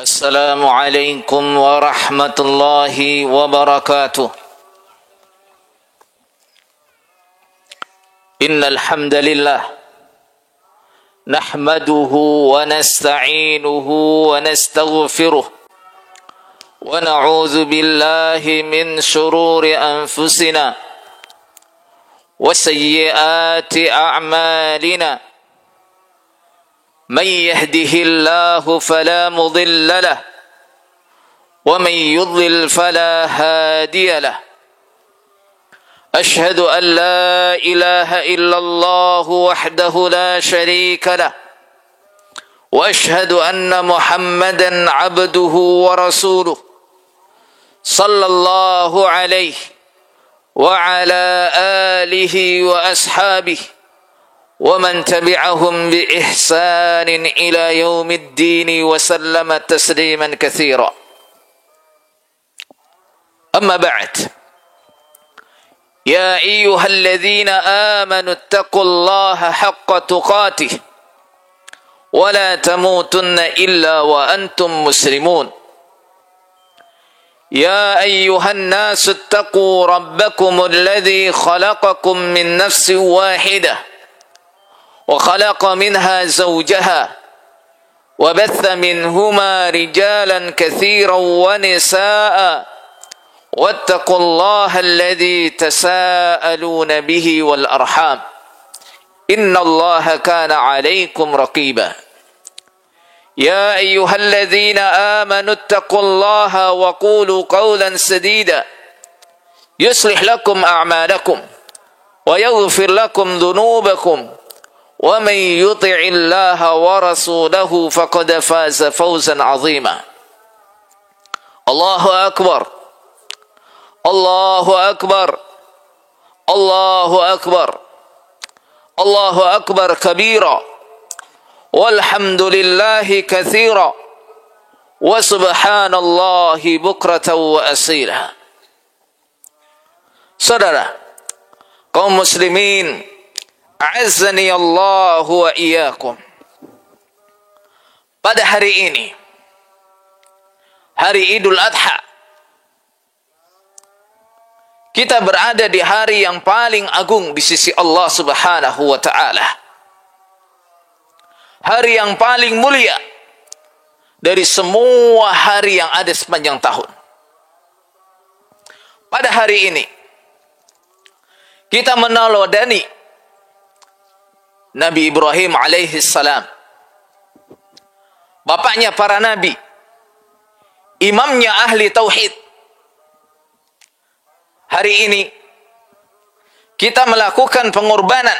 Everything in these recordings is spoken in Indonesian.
السلام عليكم ورحمة الله وبركاته. إن الحمد لله نحمده ونستعينه ونستغفره ونعوذ بالله من شرور أنفسنا وسيئات أعمالنا. من يهده الله فلا مضل له ومن يضلل فلا هادي له. أشهد أن لا إله إلا الله وحده لا شريك له وأشهد أن محمدا عبده ورسوله صلى الله عليه وعلى آله وأصحابه ومن تبعهم بإحسان إلى يوم الدين وسلم تسليما كثيرا. أما بعد، يا أيها الذين آمنوا اتقوا الله حق تقاته ولا تموتن إلا وأنتم مسلمون. يا أيها الناس اتقوا ربكم الذي خلقكم من نفس واحدة وخلق منها زوجها وبث منهما رجالا كثيرا ونساء واتقوا الله الذي تساءلون به والأرحام إن الله كان عليكم رقيبا. يا أيها الذين آمنوا اتقوا الله وقولوا قولا سديدا يصلح لكم أعمالكم ويغفر لكم ذنوبكم ومن يطع الله ورسوله فقد فاز فوزا عظيما. الله أكبر الله أكبر الله أكبر الله أكبر كبيرا والحمد لله كثيرا وسبحان الله بكرة وأصيلا. Saudara kaum muslimin, a'azzani Allah wa iyyakum. Pada hari ini, hari Idul Adha, kita berada di hari yang paling agung di sisi Allah Subhanahu wa ta'ala. Hari yang paling mulia dari semua hari yang ada sepanjang tahun. Pada hari ini, kita meneladani Nabi Ibrahim alaihi salam, bapaknya para nabi, imamnya ahli tauhid. Hari ini kita melakukan pengorbanan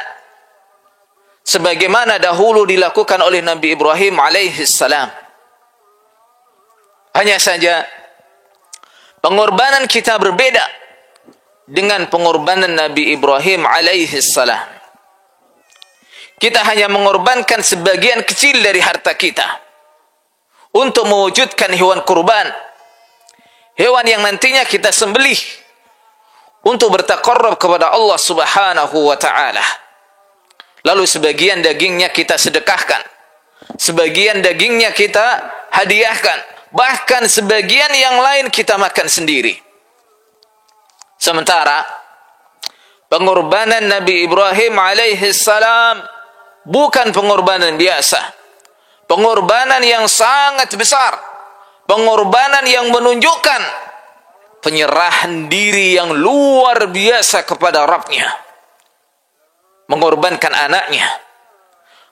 sebagaimana dahulu dilakukan oleh Nabi Ibrahim alaihi salam. Hanya saja pengorbanan kita berbeda dengan pengorbanan Nabi Ibrahim alaihi salam. Kita hanya mengorbankan sebagian kecil dari harta kita untuk mewujudkan hewan kurban, hewan yang nantinya kita sembelih untuk bertaqarrub kepada Allah Subhanahu wa ta'ala. Lalu sebagian dagingnya kita sedekahkan, sebagian dagingnya kita hadiahkan, bahkan sebagian yang lain kita makan sendiri. Sementara pengorbanan Nabi Ibrahim alaihi salam bukan pengorbanan biasa, pengorbanan yang sangat besar, pengorbanan yang menunjukkan penyerahan diri yang luar biasa kepada Rabb-Nya. Mengorbankan anaknya,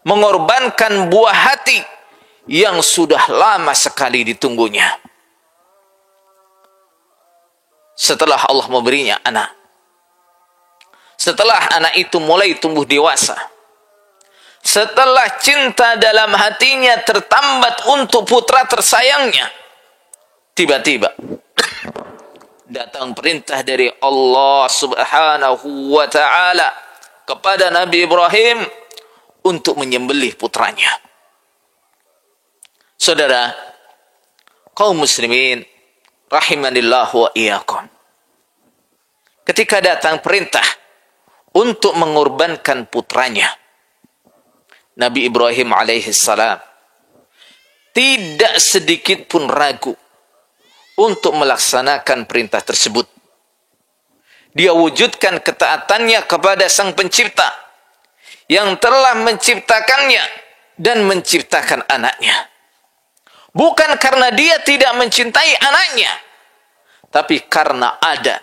mengorbankan buah hati yang sudah lama sekali ditunggunya. Setelah Allah memberinya anak, setelah anak itu mulai tumbuh dewasa, setelah cinta dalam hatinya tertambat untuk putra tersayangnya, tiba-tiba datang perintah dari Allah Subhanahu wa ta'ala kepada Nabi Ibrahim untuk menyembelih putranya. Saudara kaum muslimin rahimanillah wa iyyakum, ketika datang perintah untuk mengorbankan putranya, Nabi Ibrahim alaihi salam tidak sedikit pun ragu untuk melaksanakan perintah tersebut. Dia wujudkan ketaatannya kepada Sang Pencipta yang telah menciptakannya dan menciptakan anaknya. Bukan karena dia tidak mencintai anaknya, tapi karena ada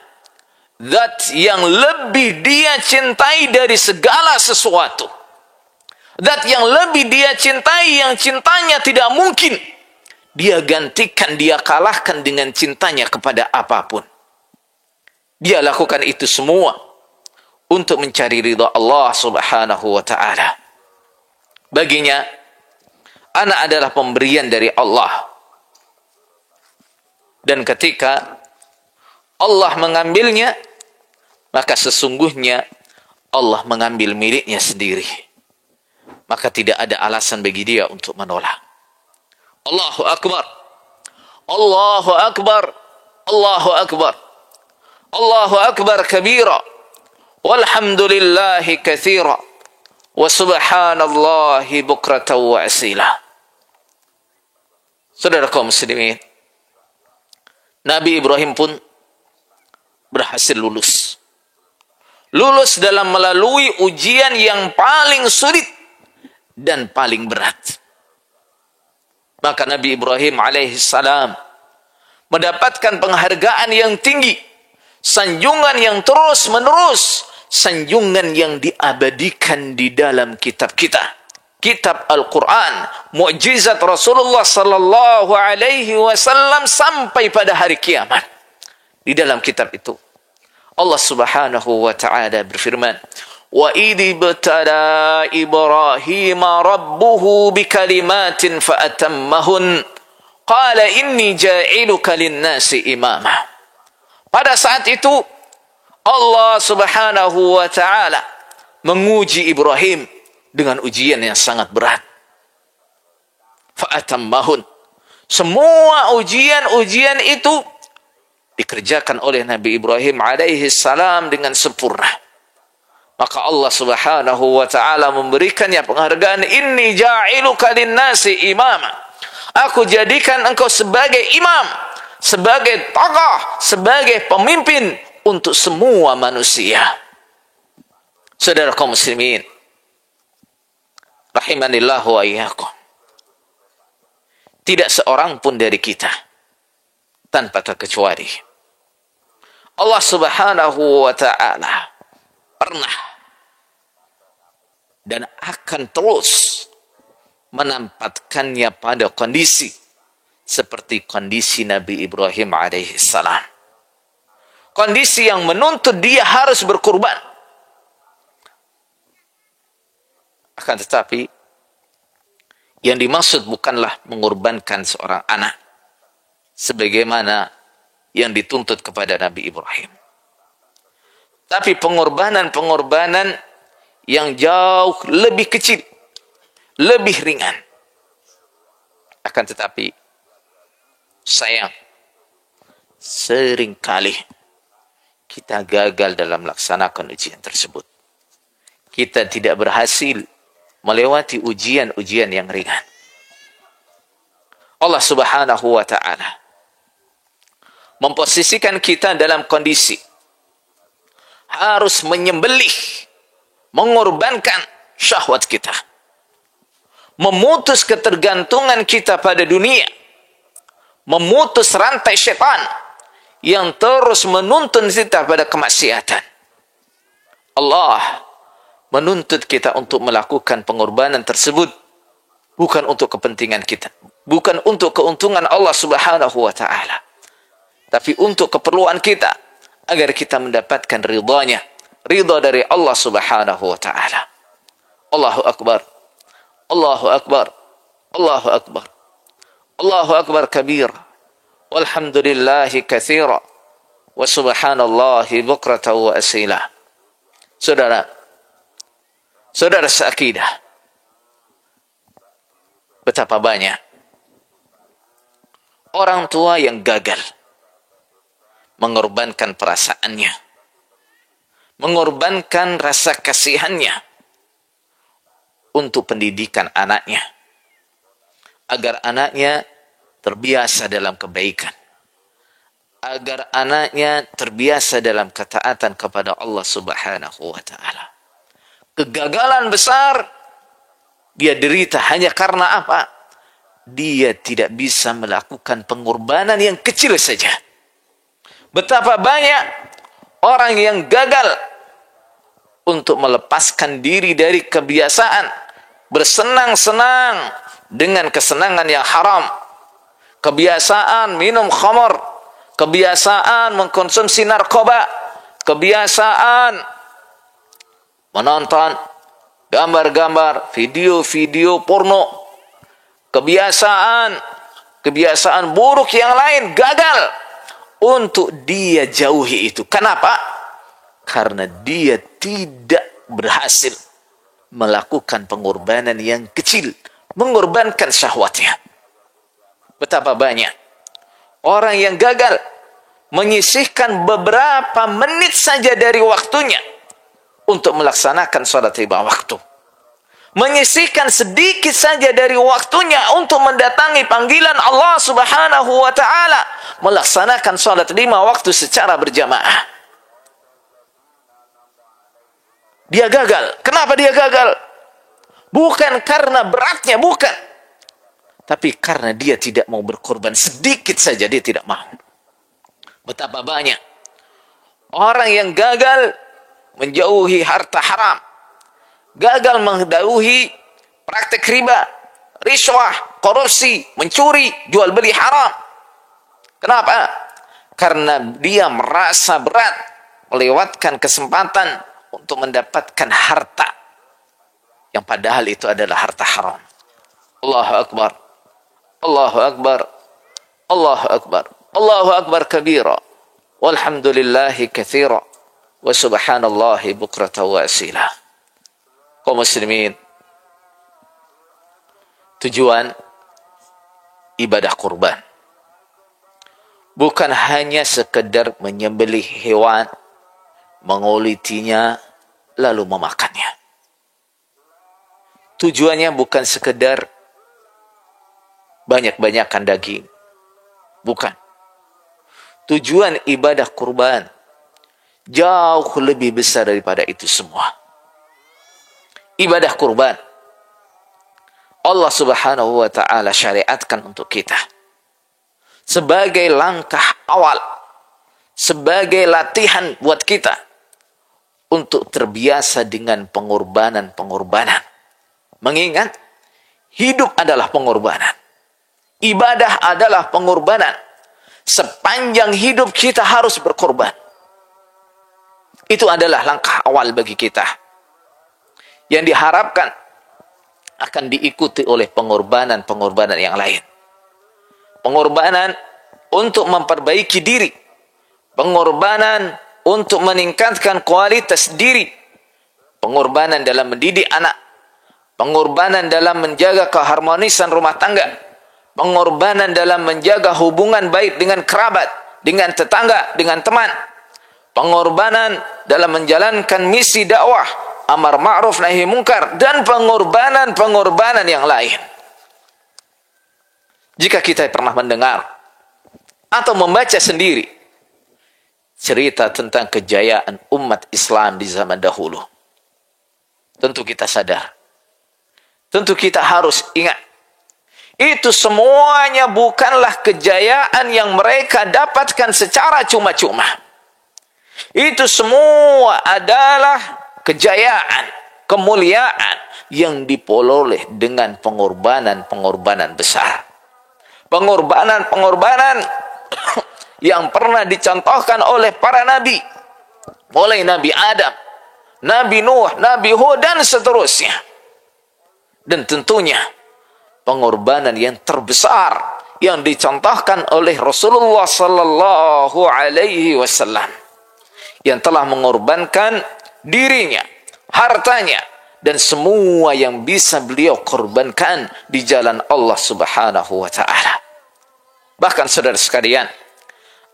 zat yang lebih dia cintai dari segala sesuatu. Zat yang lebih dia cintai, yang cintanya tidak mungkin dia gantikan, dia kalahkan dengan cintanya kepada apapun. Dia lakukan itu semua untuk mencari ridha Allah Subhanahu wa ta'ala. Baginya, anak adalah pemberian dari Allah. Dan ketika Allah mengambilnya, maka sesungguhnya Allah mengambil miliknya sendiri. Maka tidak ada alasan bagi dia untuk menolak. Allahu Akbar. Allahu Akbar. Allahu Akbar. Allahu Akbar kabira. Walhamdulillahi katsira. Wa subhanallahi bukratan wa asila. Saudara kaum muslimin, Nabi Ibrahim pun berhasil lulus. Lulus dalam melalui ujian yang paling sulit dan paling berat. Maka Nabi Ibrahim alaihissalam mendapatkan penghargaan yang tinggi, sanjungan yang terus menerus, sanjungan yang diabadikan di dalam kitab kita. Kitab Al-Quran, mukjizat Rasulullah sallallahu alaihi wasallam sampai pada hari kiamat. Di dalam kitab itu Allah Subhanahu wa ta'ala berfirman, "Wa idh ibtala Ibrahim rabbuhu bikalimatin fa'atammahun, qala inni ja'iluka lin-nasi imama." Pada saat itu Allah Subhanahu wa ta'ala menguji Ibrahim dengan ujian yang sangat berat. Fa'atammahun. Semua ujian-ujian itu dikerjakan oleh Nabi Ibrahim alaihi salam dengan sempurna. Maka Allah Subhanahu wa ta'ala memberikannya penghargaan, "Inni ja'iluka lin-nasi imama." Aku jadikan engkau sebagai imam, sebagai tokoh, sebagai pemimpin untuk semua manusia. Saudara kaum muslimin, rahimanillah wa iyyakum. Tidak seorang pun dari kita tanpa terkecuali Allah Subhanahu wa ta'ala pernah dan akan terus menempatkannya pada kondisi seperti kondisi Nabi Ibrahim alaihissalam. Kondisi yang menuntut dia harus berkurban. Akan tetapi, yang dimaksud bukanlah mengorbankan seorang anak sebagaimana yang dituntut kepada Nabi Ibrahim. Tapi pengorbanan-pengorbanan yang jauh lebih kecil, lebih ringan. Akan tetapi, sayang, seringkali kita gagal dalam melaksanakan ujian tersebut. Kita tidak berhasil melewati ujian-ujian yang ringan. Allah Subhanahu wa ta'ala memposisikan kita dalam kondisi harus menyembelih, mengorbankan syahwat kita, memutus ketergantungan kita pada dunia, memutus rantai syaitan yang terus menuntun kita pada kemaksiatan. Allah menuntut kita untuk melakukan pengorbanan tersebut bukan untuk kepentingan kita, bukan untuk keuntungan Allah Subhanahu wa ta'ala, tapi untuk keperluan kita agar kita mendapatkan ridhanya, ridha dari Allah Subhanahu wa ta'ala. Allahu Akbar. Allahu Akbar. Allahu Akbar. Allahu Akbar kabir. Walhamdulillahi katsira. Wa subhanallahi bukratan wa asila. Saudara seakidah, betapa banyak orang tua yang gagal mengorbankan perasaannya, mengorbankan rasa kasihannya untuk pendidikan anaknya, agar anaknya terbiasa dalam kebaikan, agar anaknya terbiasa dalam ketaatan kepada Allah Subhanahu wa taala. Kegagalan besar dia derita hanya karena apa? Dia tidak bisa melakukan pengorbanan yang kecil saja. Betapa banyak orang yang gagal untuk melepaskan diri dari kebiasaan bersenang-senang dengan kesenangan yang haram. Kebiasaan minum khamar, kebiasaan mengkonsumsi narkoba, kebiasaan menonton gambar-gambar, video-video porno, kebiasaan buruk yang lain gagal untuk dia jauhi itu. Kenapa? Karena dia tidak berhasil melakukan pengorbanan yang kecil, mengorbankan syahwatnya. Betapa banyak orang yang gagal menyisihkan beberapa menit saja dari waktunya untuk melaksanakan sholat lima waktu. Menyisihkan sedikit saja dari waktunya untuk mendatangi panggilan Allah Subhanahu wa taala, melaksanakan sholat lima waktu secara berjamaah. Dia gagal. Kenapa dia gagal? Bukan karena beratnya, bukan. Tapi karena dia tidak mau berkorban sedikit saja, dia tidak mau. Betapa banyak orang yang gagal menjauhi harta haram, gagal menjauhi praktek riba, riswah, korupsi, mencuri, jual beli haram. Kenapa? Karena dia merasa berat melewatkan kesempatan untuk mendapatkan harta yang padahal itu adalah harta haram. Allahu Akbar, Allahu Akbar, Allahu Akbar, Allahu Akbar kabira, walhamdulillahi katsira, wa subhanallahi bukratan wa asila. Kaum muslimin, tujuan ibadah kurban bukan hanya sekedar menyembelih hewan, mengulitinya, lalu memakannya. Tujuannya bukan sekedar banyak-banyakan daging. Bukan. Tujuan ibadah kurban jauh lebih besar daripada itu semua. Ibadah kurban Allah Subhanahu wa taala syariatkan untuk kita sebagai langkah awal, sebagai latihan buat kita untuk terbiasa dengan pengorbanan-pengorbanan. Mengingat hidup adalah pengorbanan, ibadah adalah pengorbanan. Sepanjang hidup kita harus berkorban. Itu adalah langkah awal bagi kita yang diharapkan akan diikuti oleh pengorbanan-pengorbanan yang lain. Pengorbanan untuk memperbaiki diri, pengorbanan untuk meningkatkan kualitas diri, pengorbanan dalam mendidik anak, pengorbanan dalam menjaga keharmonisan rumah tangga, pengorbanan dalam menjaga hubungan baik dengan kerabat, dengan tetangga, dengan teman, pengorbanan dalam menjalankan misi dakwah, amar ma'ruf nahi mungkar, dan pengorbanan-pengorbanan yang lain. Jika kita pernah mendengar atau membaca sendiri cerita tentang kejayaan umat Islam di zaman dahulu, tentu kita sadar, tentu kita harus ingat, itu semuanya bukanlah kejayaan yang mereka dapatkan secara cuma-cuma. Itu semua adalah kejayaan, kemuliaan yang diperoleh dengan pengorbanan-pengorbanan besar. Pengorbanan-pengorbanan yang pernah dicontohkan oleh para nabi, mulai Nabi Adam, Nabi Nuh, Nabi Hud, dan seterusnya. Dan tentunya pengorbanan yang terbesar yang dicontohkan oleh Rasulullah sallallahu alaihi wasallam, yang telah mengorbankan dirinya, hartanya, dan semua yang bisa beliau korbankan di jalan Allah Subhanahu wa taala. Bahkan saudara sekalian,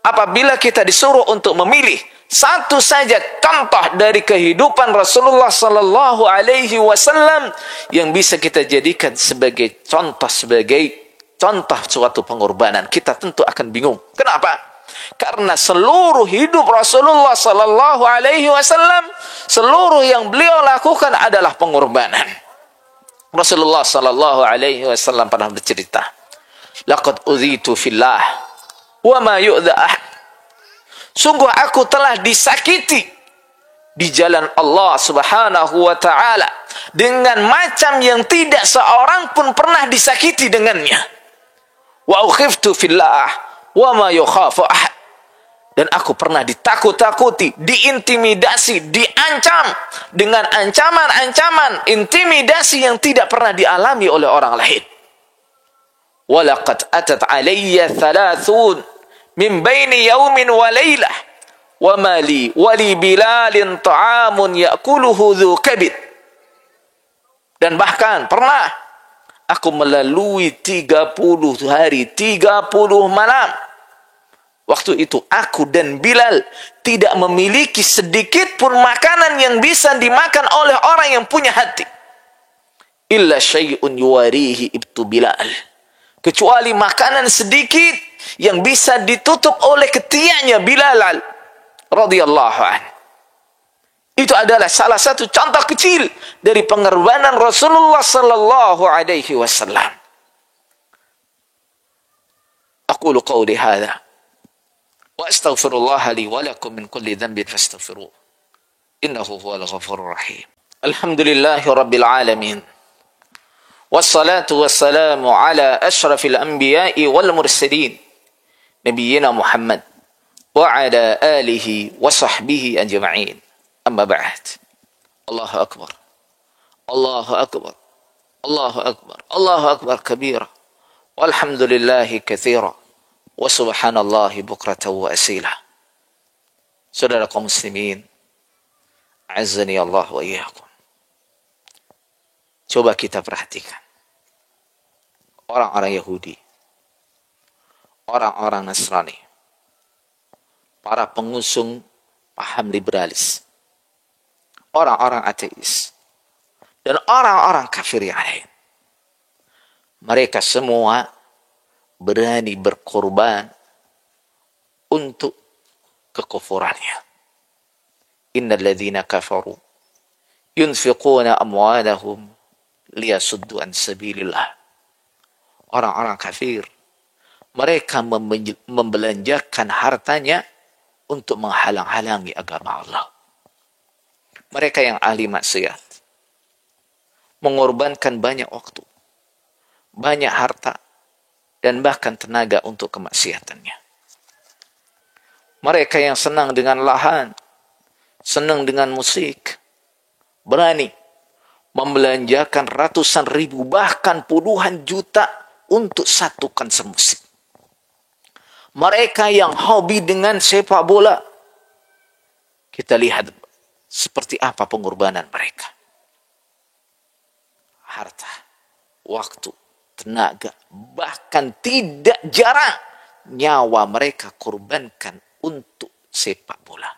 apabila kita disuruh untuk memilih satu saja contoh dari kehidupan Rasulullah sallallahu alaihi wasallam yang bisa kita jadikan sebagai contoh, sebagai contoh suatu pengorbanan, kita tentu akan bingung. Kenapa? Karena seluruh hidup Rasulullah sallallahu alaihi wasallam, seluruh yang beliau lakukan adalah pengorbanan. Rasulullah sallallahu alaihi wasallam pernah bercerita, "Laqad udhitu fillah wa ma yu'dha ahad." Sungguh aku telah disakiti di jalan Allah Subhanahu wa taala dengan macam yang tidak seorang pun pernah disakiti dengannya. Wa ukhiftu fillah wa ma yukhafu ahad. Dan aku pernah ditakut-takuti, diintimidasi, diancam dengan ancaman-ancaman, intimidasi yang tidak pernah dialami oleh orang lain. Wa laqad atat alayya 30 min baini yaumin wa laylah wa mali wali bilalin ta'amun ya'kuluhu dhu kabid. Dan bahkan pernah aku melalui 30 hari 30 malam. Waktu itu aku dan Bilal tidak memiliki sedikit pun makanan yang bisa dimakan oleh orang yang punya hati. Illa syai'un yuwarihi ibtu Bilal. Kecuali makanan sedikit yang bisa ditutup oleh ketiaknya Bilal radhiyallahu anhu. Itu adalah salah satu contoh kecil dari pengorbanan Rasulullah sallallahu alaihi wasallam. Aqulu qawli hadha wa astaghfirullah li wa lakum min kulli dhanbin fastaghfiruh. Innahu huwal ghafurur rahim. Alhamdulillahi rabbil alamin. Wassalatu wassalamu ala asyrafil anbiya'i wal mursalin. Nabiyyina Muhammad wa ala alihi wa sahbihi ajma'in. Amma ba'd. Allahu akbar. Allahu akbar. Allahu akbar. Allahu akbar kabira. Walhamdulillahi katsira. Wa subhanallahi bukratan wa asila. Saudara kaum muslimin, azzani Allah wa iyyakum. Coba kita perhatikan orang-orang Yahudi, orang-orang Nasrani, para pengusung paham liberalis, orang-orang ateis, dan orang-orang kafir yang lain. Mereka semua berani berkorban untuk kekufurannya. Innal ladzina kafaru yunfiquna amwalahum liyasuddu an sabilillah. Orang-orang kafir, mereka membelanjakan hartanya untuk menghalang-halangi agama Allah. Mereka yang ahli maksiat mengorbankan banyak waktu, banyak harta, dan bahkan tenaga untuk kemaksiatannya. Mereka yang senang dengan lahan, senang dengan musik, berani membelanjakan ratusan ribu bahkan puluhan juta untuk satu konser musik. Mereka yang hobi dengan sepak bola, kita lihat seperti apa pengorbanan mereka. Harta, waktu, tenaga, bahkan tidak jarang nyawa mereka korbankan untuk sepak bola.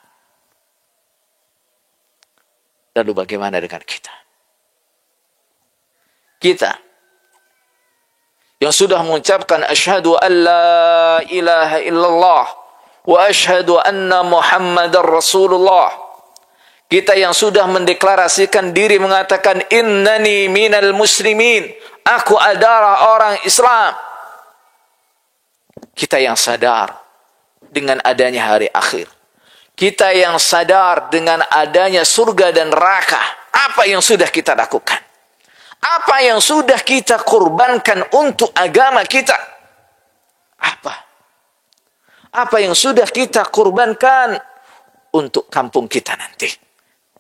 Lalu bagaimana dengan kita? Kita yang sudah mengucapkan asyhadu an la ilaha illallah wa asyhadu anna Muhammadar Rasulullah. Kita yang sudah mendeklarasikan diri mengatakan innani minal muslimin, aku adalah orang Islam. Kita yang sadar dengan adanya hari akhir. Kita yang sadar dengan adanya surga dan neraka. Apa yang sudah kita lakukan? Apa yang sudah kita korbankan untuk agama kita? Apa? Apa yang sudah kita korbankan untuk kampung kita nanti?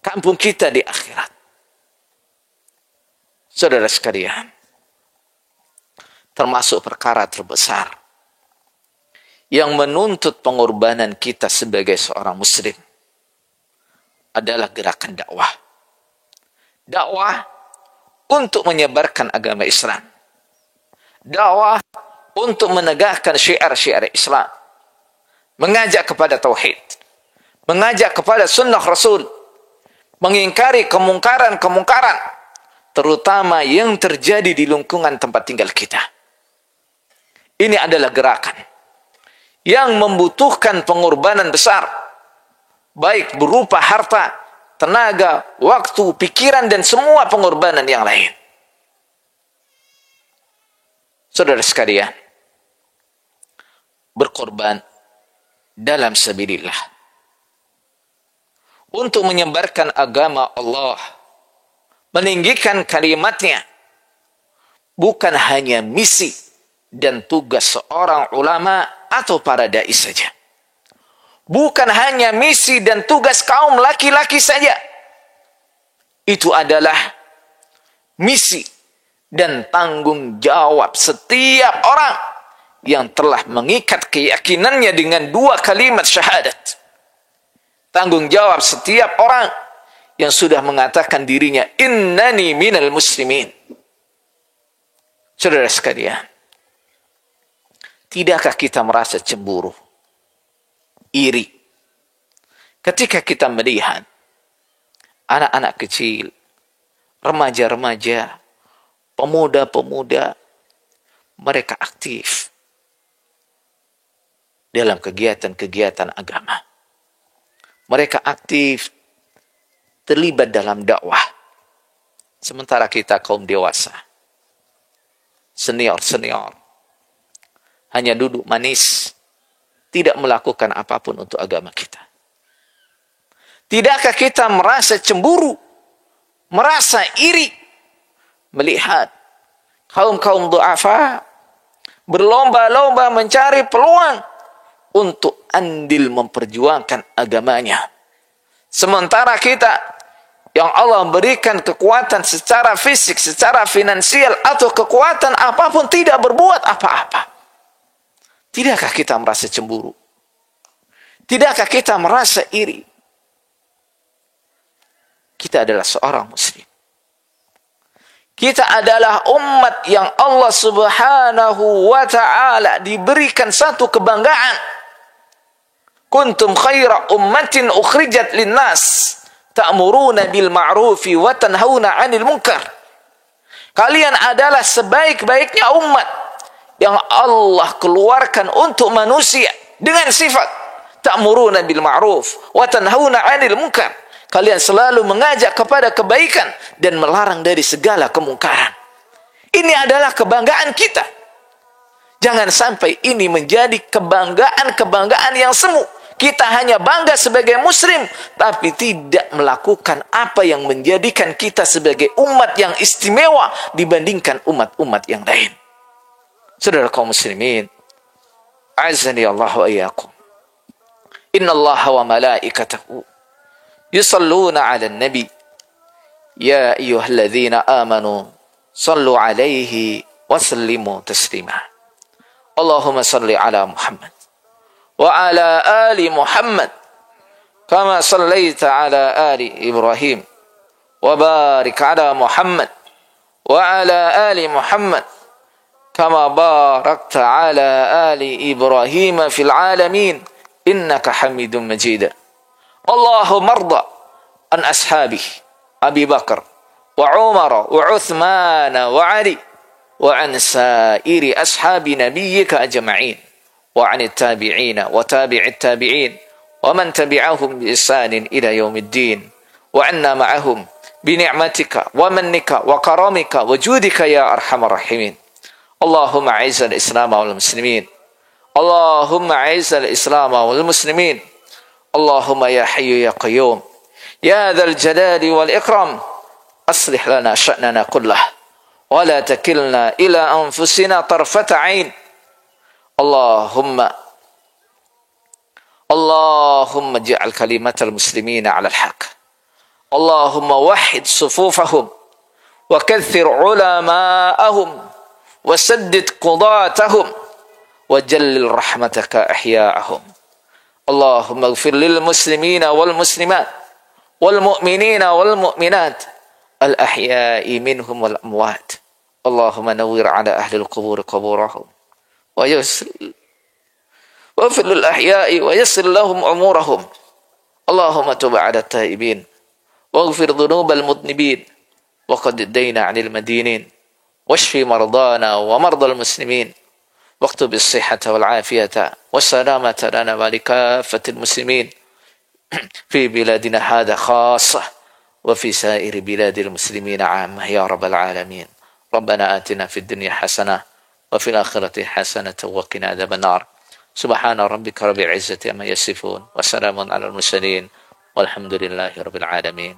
Kampung kita di akhirat. Saudara sekalian, termasuk perkara terbesar yang menuntut pengorbanan kita sebagai seorang muslim adalah gerakan dakwah. Dakwah untuk menyebarkan agama Islam. Dakwah untuk menegakkan syiar-syiar Islam. Mengajak kepada tauhid. Mengajak kepada sunnah Rasul. Mengingkari kemungkaran-kemungkaran, terutama yang terjadi di lingkungan tempat tinggal kita. Ini adalah gerakan yang membutuhkan pengorbanan besar, baik berupa harta, tenaga, waktu, pikiran, dan semua pengorbanan yang lain. Saudara sekalian, berkorban dalam sabilillah untuk menyebarkan agama Allah, meninggikan kalimatnya, bukan hanya misi dan tugas seorang ulama atau para dai saja. Bukan hanya misi dan tugas kaum laki-laki saja. Itu adalah misi dan tanggung jawab setiap orang yang telah mengikat keyakinannya dengan dua kalimat syahadat. Tanggung jawab setiap orang yang sudah mengatakan dirinya innani minal muslimin. Saudara sekalian, tidakkah kita merasa cemburu, iri, ketika kita melihat anak-anak kecil, remaja-remaja, pemuda-pemuda, mereka aktif dalam kegiatan-kegiatan agama. Mereka aktif terlibat dalam dakwah. Sementara kita kaum dewasa, senior-senior, hanya duduk manis, tidak melakukan apapun untuk agama kita. Tidakkah kita merasa cemburu, merasa iri, melihat kaum-kaum du'afa berlomba-lomba mencari peluang untuk andil memperjuangkan agamanya. Sementara kita yang Allah berikan kekuatan secara fisik, secara finansial, atau kekuatan apapun tidak berbuat apa-apa. Tidakkah kita merasa cemburu? Tidakkah kita merasa iri? Kita adalah seorang muslim. Kita adalah umat yang Allah subhanahu wa ta'ala diberikan satu kebanggaan. Kuntum khaira ummatin ukhrijat linnas ta'muruna bil ma'rufi wa tanhauna 'anil munkar. Kalian adalah sebaik-baiknya umat yang Allah keluarkan untuk manusia dengan sifat ta'muruna bil ma'ruf wa tanhauna 'anil munkar. Kalian selalu mengajak kepada kebaikan dan melarang dari segala kemungkaran. Ini adalah kebanggaan kita. Jangan sampai ini menjadi kebanggaan yang semu. Kita hanya bangga sebagai muslim, tapi tidak melakukan apa yang menjadikan kita sebagai umat yang istimewa dibandingkan umat-umat yang lain. Saudara kaum muslimin, azani Allah wa iyyakum. Inna Allah wa malaikatahu yusalluna 'alan nabi. Ya ayyuhalladzina amanu sallu 'alaihi wa sallimu taslima. Allahumma salli 'ala Muhammad وعلى آل محمد كما صليت على آل إبراهيم وبارك على محمد وعلى آل محمد كما باركت على آل إبراهيم في العالمين إنك حميد مجيد. اللهم ارض عن أصحابه أبي بكر وعمر وعثمان وعلي وعن سائر أصحاب نبيك أجمعين وعن التابعين وتابع التابعين ومن تبعهم بإحسان إلى يوم الدين وعنا معهم بنعمتك ومنك وكرمك وجودك يا أرحم الراحمين. اللهم أعز الإسلام والمسلمين. اللهم أعز الإسلام والمسلمين. اللهم يا حي يا قيوم يا ذا الجلال والإكرام أصلح لنا شأننا كله ولا تكلنا إلى أنفسنا طرفة عين. اللهم اجعل كلمة المسلمين على الحق. اللهم وحد صفوفهم وكثر علماءهم وسدد قضاتهم وجلل رحمتك أحياءهم. اللهم اغفر للمسلمين والمسلمات والمؤمنين والمؤمنات الأحياء منهم والأموات. اللهم نور على أهل القبور قبورهم واغفر للأحياء ويسر لهم أمورهم. اللهم تب على التائبين واغفر ذنوب المذنبين وقد الدين عن المدينين واشف مرضانا ومرضى المسلمين واكتب الصحة والعافية والسلامة لنا ولكافة المسلمين في بلادنا هذا خاصة وفي سائر بلاد المسلمين عامة يا رب العالمين. ربنا آتنا في الدنيا حسنة وفي الآخرة حسنة وقنا عذاب النار. سبحان ربك رب العزة عما يصفون وسلام على المرسلين والحمد لله رب العالمين.